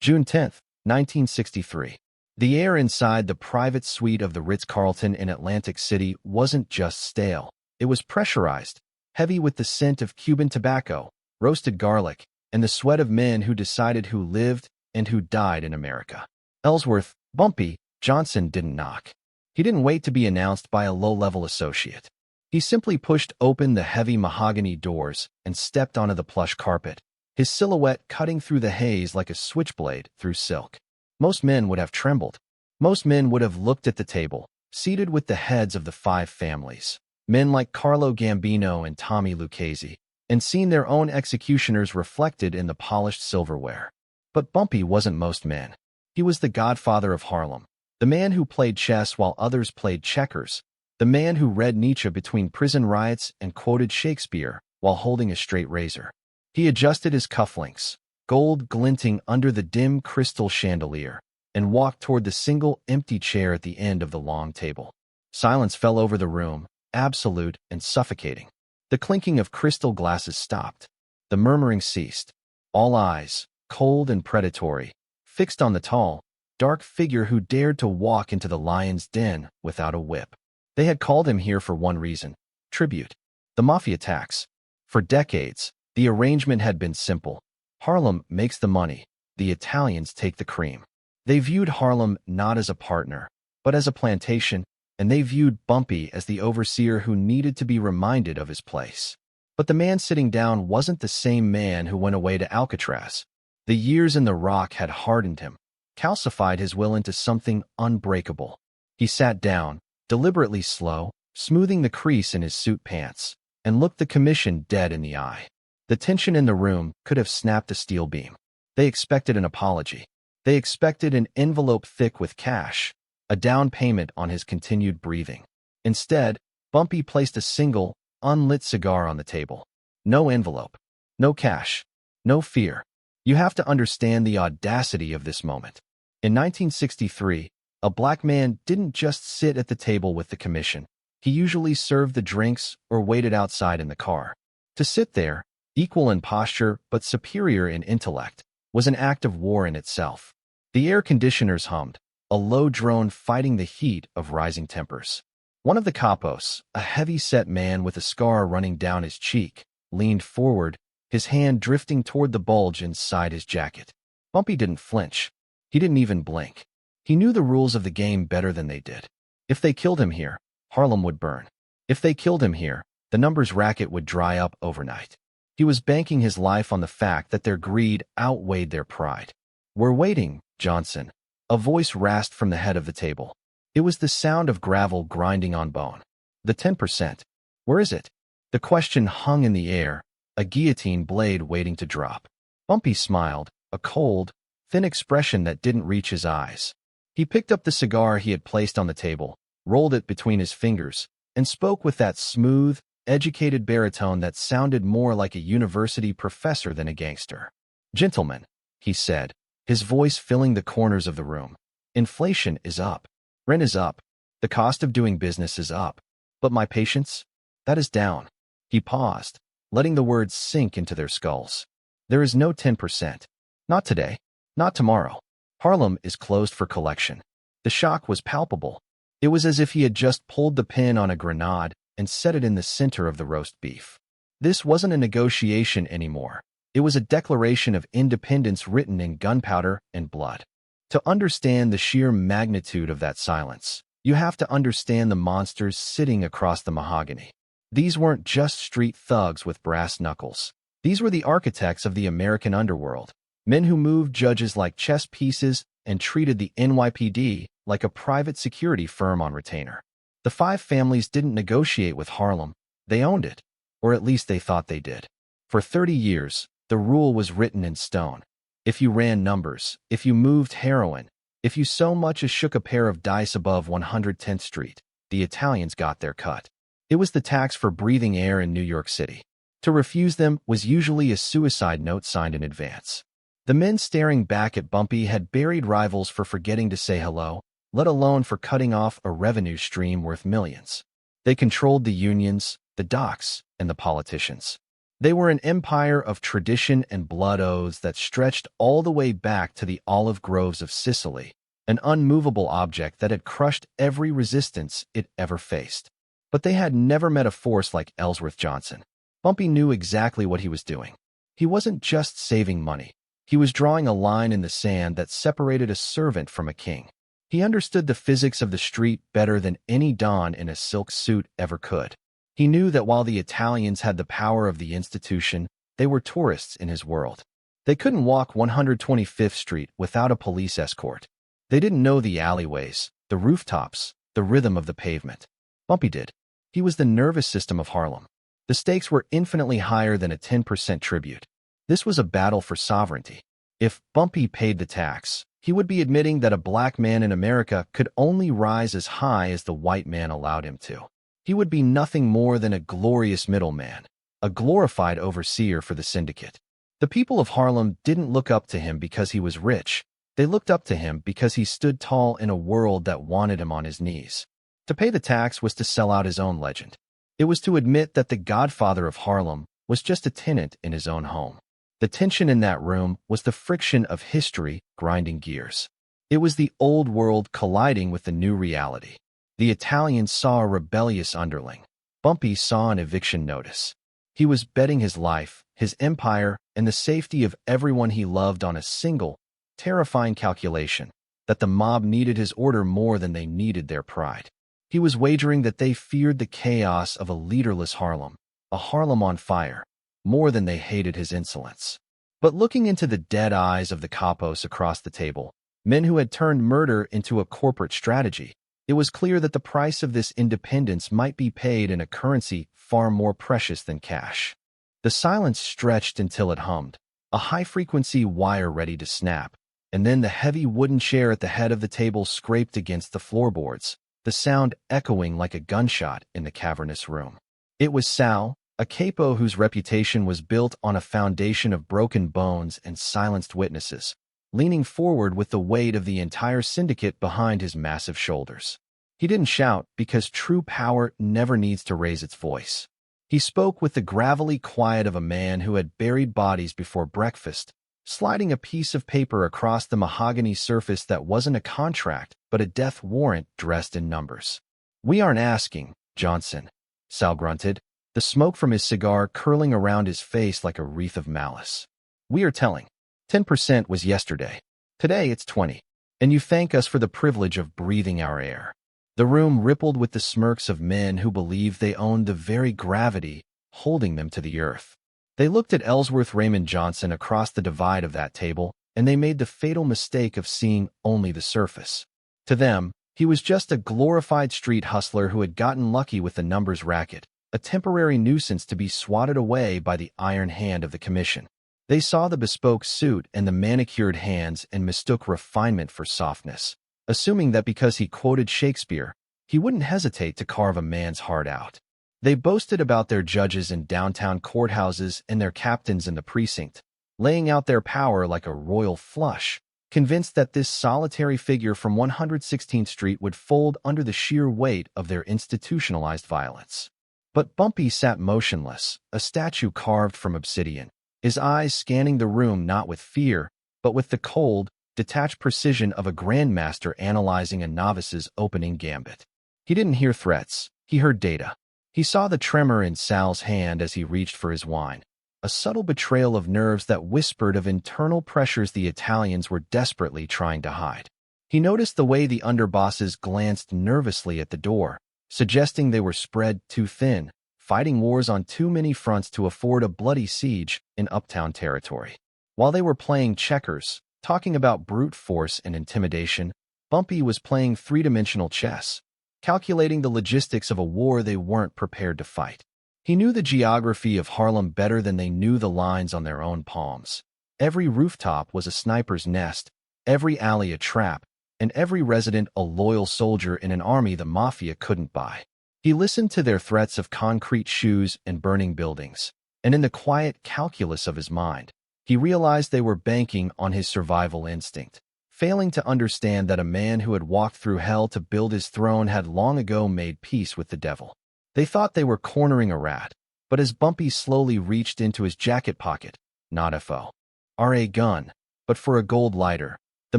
June 10th, 1963. The air inside the private suite of the Ritz-Carlton in Atlantic City wasn't just stale. It was pressurized, heavy with the scent of Cuban tobacco, roasted garlic, and the sweat of men who decided who lived and who died in America. Ellsworth, Bumpy, Johnson didn't knock. He didn't wait to be announced by a low-level associate. He simply pushed open the heavy mahogany doors and stepped onto the plush carpet, his silhouette cutting through the haze like a switchblade through silk. Most men would have trembled. Most men would have looked at the table, seated with the heads of the 5 families, men like Carlo Gambino and Tommy Lucchese, and seen their own executioners reflected in the polished silverware. But Bumpy wasn't most men. He was the godfather of Harlem, the man who played chess while others played checkers, the man who read Nietzsche between prison riots and quoted Shakespeare while holding a straight razor. He adjusted his cufflinks, gold glinting under the dim crystal chandelier, and walked toward the single empty chair at the end of the long table. Silence fell over the room, absolute and suffocating. The clinking of crystal glasses stopped. The murmuring ceased. All eyes, cold and predatory, fixed on the tall, dark figure who dared to walk into the lion's den without a whip. They had called him here for one reason: tribute. The Mafia tax. For decades, the arrangement had been simple. Harlem makes the money, the Italians take the cream. They viewed Harlem not as a partner, but as a plantation, and they viewed Bumpy as the overseer who needed to be reminded of his place. But the man sitting down wasn't the same man who went away to Alcatraz. The years in the rock had hardened him, calcified his will into something unbreakable. He sat down, deliberately slow, smoothing the crease in his suit pants, and looked the commission dead in the eye. The tension in the room could have snapped a steel beam. They expected an apology. They expected an envelope thick with cash, a down payment on his continued breathing. Instead, Bumpy placed a single, unlit cigar on the table. No envelope, no cash, no fear. You have to understand the audacity of this moment. In 1963, a black man didn't just sit at the table with the commission. He usually served the drinks or waited outside in the car. To sit there, equal in posture but superior in intellect, was an act of war in itself. The air conditioners hummed, a low drone fighting the heat of rising tempers. One of the capos, a heavy-set man with a scar running down his cheek, leaned forward, his hand drifting toward the bulge inside his jacket. Bumpy didn't flinch. He didn't even blink. He knew the rules of the game better than they did. If they killed him here, Harlem would burn. If they killed him here, the numbers racket would dry up overnight. He was banking his life on the fact that their greed outweighed their pride. "We're waiting, Johnson." A voice rasped from the head of the table. It was the sound of gravel grinding on bone. "The 10%. Where is it?" The question hung in the air, a guillotine blade waiting to drop. Bumpy smiled, a cold, thin expression that didn't reach his eyes. He picked up the cigar he had placed on the table, rolled it between his fingers, and spoke with that smooth, educated baritone that sounded more like a university professor than a gangster. "Gentlemen," he said, his voice filling the corners of the room, "inflation is up. Rent is up. The cost of doing business is up. But my patience? That is down." He paused, letting the words sink into their skulls. "There is no 10%. Not today. Not tomorrow. Harlem is closed for collection." The shock was palpable. It was as if he had just pulled the pin on a grenade and set it in the center of the roast beef. This wasn't a negotiation anymore. It was a declaration of independence written in gunpowder and blood. To understand the sheer magnitude of that silence, you have to understand the monsters sitting across the mahogany. These weren't just street thugs with brass knuckles. These were the architects of the American underworld, men who moved judges like chess pieces and treated the NYPD like a private security firm on retainer. The 5 families didn't negotiate with Harlem. They owned it, or at least they thought they did. For 30 years, the rule was written in stone. If you ran numbers, if you moved heroin, if you so much as shook a pair of dice above 110th Street, the Italians got their cut. It was the tax for breathing air in New York City. To refuse them was usually a suicide note signed in advance. The men staring back at Bumpy had buried rivals for forgetting to say hello, let alone for cutting off a revenue stream worth millions. They controlled the unions, the docks, and the politicians. They were an empire of tradition and blood oaths that stretched all the way back to the olive groves of Sicily, an unmovable object that had crushed every resistance it ever faced. But they had never met a force like Ellsworth Johnson. Bumpy knew exactly what he was doing. He wasn't just saving money. He was drawing a line in the sand that separated a servant from a king. He understood the physics of the street better than any don in a silk suit ever could. He knew that while the Italians had the power of the institution, they were tourists in his world. They couldn't walk 125th Street without a police escort. They didn't know the alleyways, the rooftops, the rhythm of the pavement. Bumpy did. He was the nervous system of Harlem. The stakes were infinitely higher than a 10% tribute. This was a battle for sovereignty. If Bumpy paid the tax, he would be admitting that a black man in America could only rise as high as the white man allowed him to. He would be nothing more than a glorious middleman, a glorified overseer for the syndicate. The people of Harlem didn't look up to him because he was rich. They looked up to him because he stood tall in a world that wanted him on his knees. To pay the tax was to sell out his own legend. It was to admit that the godfather of Harlem was just a tenant in his own home. The tension in that room was the friction of history grinding gears. It was the old world colliding with the new reality. The Italians saw a rebellious underling. Bumpy saw an eviction notice. He was betting his life, his empire, and the safety of everyone he loved on a single, terrifying calculation, that the mob needed his order more than they needed their pride. He was wagering that they feared the chaos of a leaderless Harlem, a Harlem on fire, more than they hated his insolence. But looking into the dead eyes of the capos across the table, men who had turned murder into a corporate strategy, it was clear that the price of this independence might be paid in a currency far more precious than cash. The silence stretched until it hummed, a high-frequency wire ready to snap, and then the heavy wooden chair at the head of the table scraped against the floorboards, the sound echoing like a gunshot in the cavernous room. It was Sal, a capo whose reputation was built on a foundation of broken bones and silenced witnesses, leaning forward with the weight of the entire syndicate behind his massive shoulders. He didn't shout because true power never needs to raise its voice. He spoke with the gravelly quiet of a man who had buried bodies before breakfast, sliding a piece of paper across the mahogany surface that wasn't a contract but a death warrant dressed in numbers. "We aren't asking, Johnson," Sal grunted, the smoke from his cigar curling around his face like a wreath of malice. "We are telling. 10% was yesterday. Today it's 20. And you thank us for the privilege of breathing our air." The room rippled with the smirks of men who believed they owned the very gravity holding them to the earth. They looked at Ellsworth Raymond Johnson across the divide of that table, and they made the fatal mistake of seeing only the surface. To them, he was just a glorified street hustler who had gotten lucky with the numbers racket, a temporary nuisance to be swatted away by the iron hand of the commission. They saw the bespoke suit and the manicured hands and mistook refinement for softness, assuming that because he quoted Shakespeare, he wouldn't hesitate to carve a man's heart out. They boasted about their judges in downtown courthouses and their captains in the precinct, laying out their power like a royal flush, convinced that this solitary figure from 116th Street would fold under the sheer weight of their institutionalized violence. But Bumpy sat motionless, a statue carved from obsidian, his eyes scanning the room not with fear, but with the cold, detached precision of a grandmaster analyzing a novice's opening gambit. He didn't hear threats, he heard data. He saw the tremor in Sal's hand as he reached for his wine, a subtle betrayal of nerves that whispered of internal pressures the Italians were desperately trying to hide. He noticed the way the underbosses glanced nervously at the door, suggesting they were spread too thin, fighting wars on too many fronts to afford a bloody siege in uptown territory. While they were playing checkers, talking about brute force and intimidation, Bumpy was playing three-dimensional chess, calculating the logistics of a war they weren't prepared to fight. He knew the geography of Harlem better than they knew the lines on their own palms. Every rooftop was a sniper's nest, every alley a trap, and every resident a loyal soldier in an army the Mafia couldn't buy. He listened to their threats of concrete shoes and burning buildings, and in the quiet calculus of his mind, he realized they were banking on his survival instinct, failing to understand that a man who had walked through hell to build his throne had long ago made peace with the devil. They thought they were cornering a rat, But as Bumpy slowly reached into his jacket pocket, not a gun, but for a gold lighter, the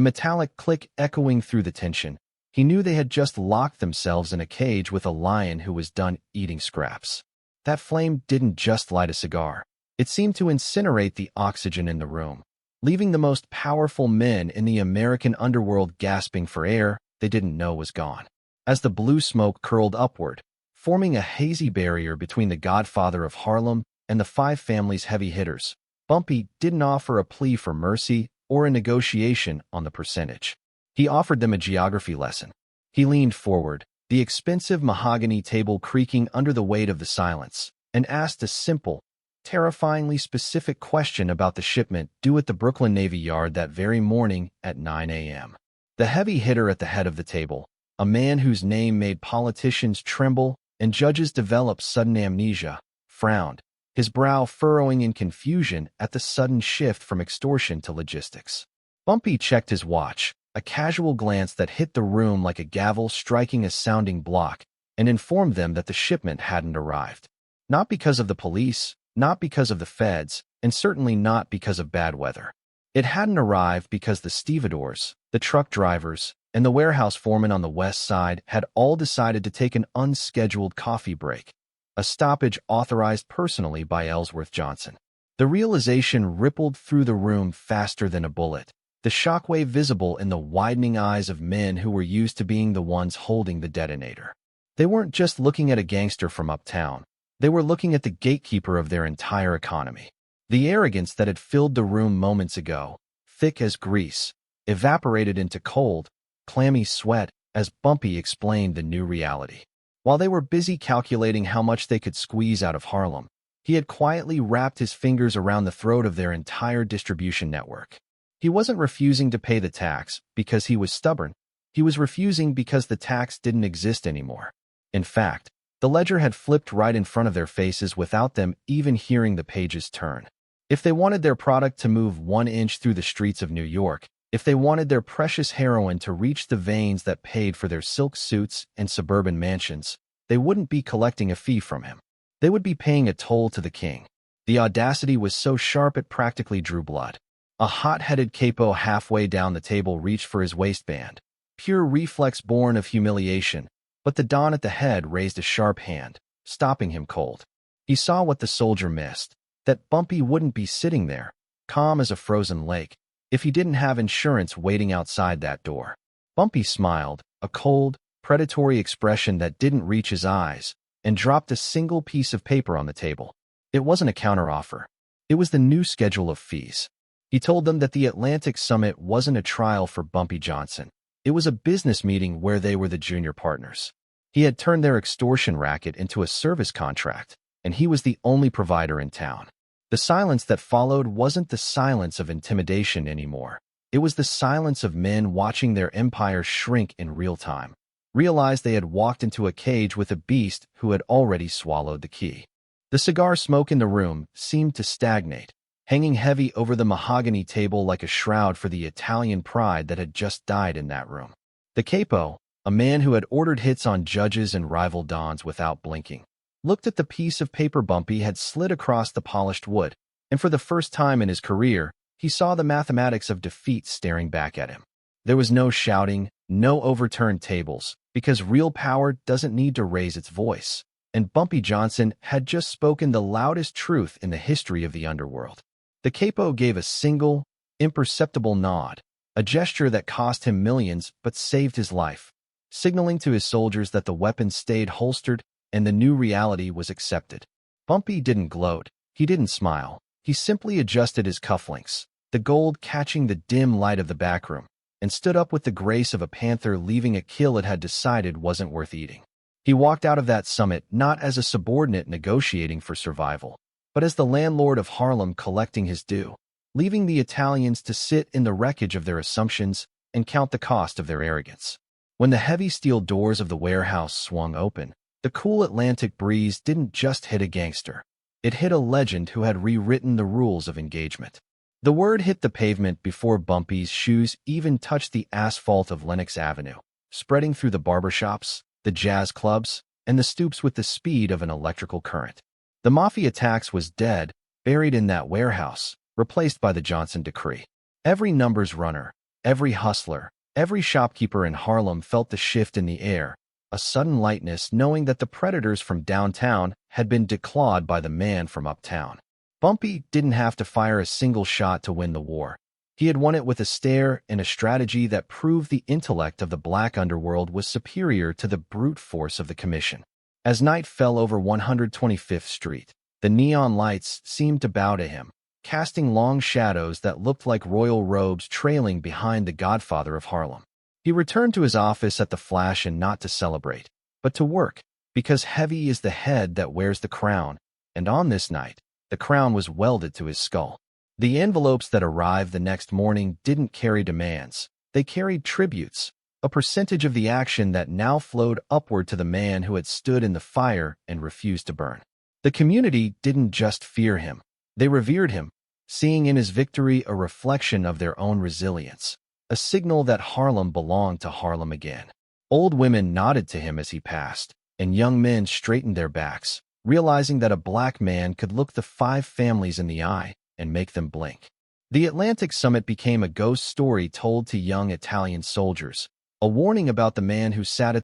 metallic click echoing through the tension, he knew they had just locked themselves in a cage with a lion who was done eating scraps. That flame didn't just light a cigar. It seemed to incinerate the oxygen in the room, leaving the most powerful men in the American underworld gasping for air they didn't know was gone. As the blue smoke curled upward, forming a hazy barrier between the godfather of Harlem and the five family's heavy hitters, Bumpy didn't offer a plea for mercy or a negotiation on the percentage. He offered them a geography lesson. He leaned forward, the expensive mahogany table creaking under the weight of the silence, and asked a simple, terrifyingly specific question about the shipment due at the Brooklyn Navy Yard that very morning at 9 a.m. The heavy hitter at the head of the table, a man whose name made politicians tremble and judges develop sudden amnesia, frowned, his brow furrowing in confusion at the sudden shift from extortion to logistics. Bumpy checked his watch, a casual glance that hit the room like a gavel striking a sounding block, and informed them that the shipment hadn't arrived. Not because of the police, not because of the feds, and certainly not because of bad weather. It hadn't arrived because the stevedores, the truck drivers, and the warehouse foreman on the west side had all decided to take an unscheduled coffee break, a stoppage authorized personally by Ellsworth Johnson. The realization rippled through the room faster than a bullet, the shockwave visible in the widening eyes of men who were used to being the ones holding the detonator. They weren't just looking at a gangster from uptown. They were looking at the gatekeeper of their entire economy. The arrogance that had filled the room moments ago, thick as grease, evaporated into cold, clammy sweat as Bumpy explained the new reality. While they were busy calculating how much they could squeeze out of Harlem, he had quietly wrapped his fingers around the throat of their entire distribution network. He wasn't refusing to pay the tax because he was stubborn. He was refusing because the tax didn't exist anymore. In fact, the ledger had flipped right in front of their faces without them even hearing the pages turn. If they wanted their product to move 1 inch through the streets of New York, if they wanted their precious heroin to reach the veins that paid for their silk suits and suburban mansions, they wouldn't be collecting a fee from him. They would be paying a toll to the king. The audacity was so sharp it practically drew blood. A hot-headed capo halfway down the table reached for his waistband, pure reflex born of humiliation, but the Don at the head raised a sharp hand, stopping him cold. He saw what the soldier missed, that Bumpy wouldn't be sitting there, calm as a frozen lake, if he didn't have insurance waiting outside that door. Bumpy smiled, a cold, predatory expression that didn't reach his eyes, and dropped a single piece of paper on the table. It wasn't a counteroffer. It was the new schedule of fees. He told them that the Atlantic Summit wasn't a trial for Bumpy Johnson. It was a business meeting where they were the junior partners. He had turned their extortion racket into a service contract, and he was the only provider in town. The silence that followed wasn't the silence of intimidation anymore. It was the silence of men watching their empires shrink in real time, realized they had walked into a cage with a beast who had already swallowed the key. The cigar smoke in the room seemed to stagnate, hanging heavy over the mahogany table like a shroud for the Italian pride that had just died in that room. The capo, a man who had ordered hits on judges and rival dons without blinking, looked at the piece of paper Bumpy had slid across the polished wood, and for the first time in his career, he saw the mathematics of defeat staring back at him. There was no shouting, no overturned tables, because real power doesn't need to raise its voice, and Bumpy Johnson had just spoken the loudest truth in the history of the underworld. The capo gave a single, imperceptible nod, a gesture that cost him millions but saved his life, signaling to his soldiers that the weapons stayed holstered and the new reality was accepted. Bumpy didn't gloat, he didn't smile, he simply adjusted his cufflinks, the gold catching the dim light of the backroom, and stood up with the grace of a panther leaving a kill it had decided wasn't worth eating. He walked out of that summit not as a subordinate negotiating for survival, but as the landlord of Harlem collecting his due, leaving the Italians to sit in the wreckage of their assumptions and count the cost of their arrogance. When the heavy steel doors of the warehouse swung open, the cool Atlantic breeze didn't just hit a gangster. It hit a legend who had rewritten the rules of engagement. The word hit the pavement before Bumpy's shoes even touched the asphalt of Lenox Avenue, spreading through the barbershops, the jazz clubs, and the stoops with the speed of an electrical current. The Mafia tax was dead, buried in that warehouse, replaced by the Johnson Decree. Every numbers runner, every hustler, every shopkeeper in Harlem felt the shift in the air, a sudden lightness knowing that the predators from downtown had been declawed by the man from uptown. Bumpy didn't have to fire a single shot to win the war. He had won it with a stare and a strategy that proved the intellect of the black underworld was superior to the brute force of the commission. As night fell over 125th Street, the neon lights seemed to bow to him, casting long shadows that looked like royal robes trailing behind the godfather of Harlem. He returned to his office at the flash and not to celebrate, but to work, because heavy is the head that wears the crown, and on this night, the crown was welded to his skull. The envelopes that arrived the next morning didn't carry demands. They carried tributes, a percentage of the action that now flowed upward to the man who had stood in the fire and refused to burn. The community didn't just fear him. They revered him, seeing in his victory a reflection of their own resilience, a signal that Harlem belonged to Harlem again. Old women nodded to him as he passed, and young men straightened their backs, realizing that a black man could look the 5 families in the eye and make them blink. The Atlantic Summit became a ghost story told to young Italian soldiers, a warning about the man who sat at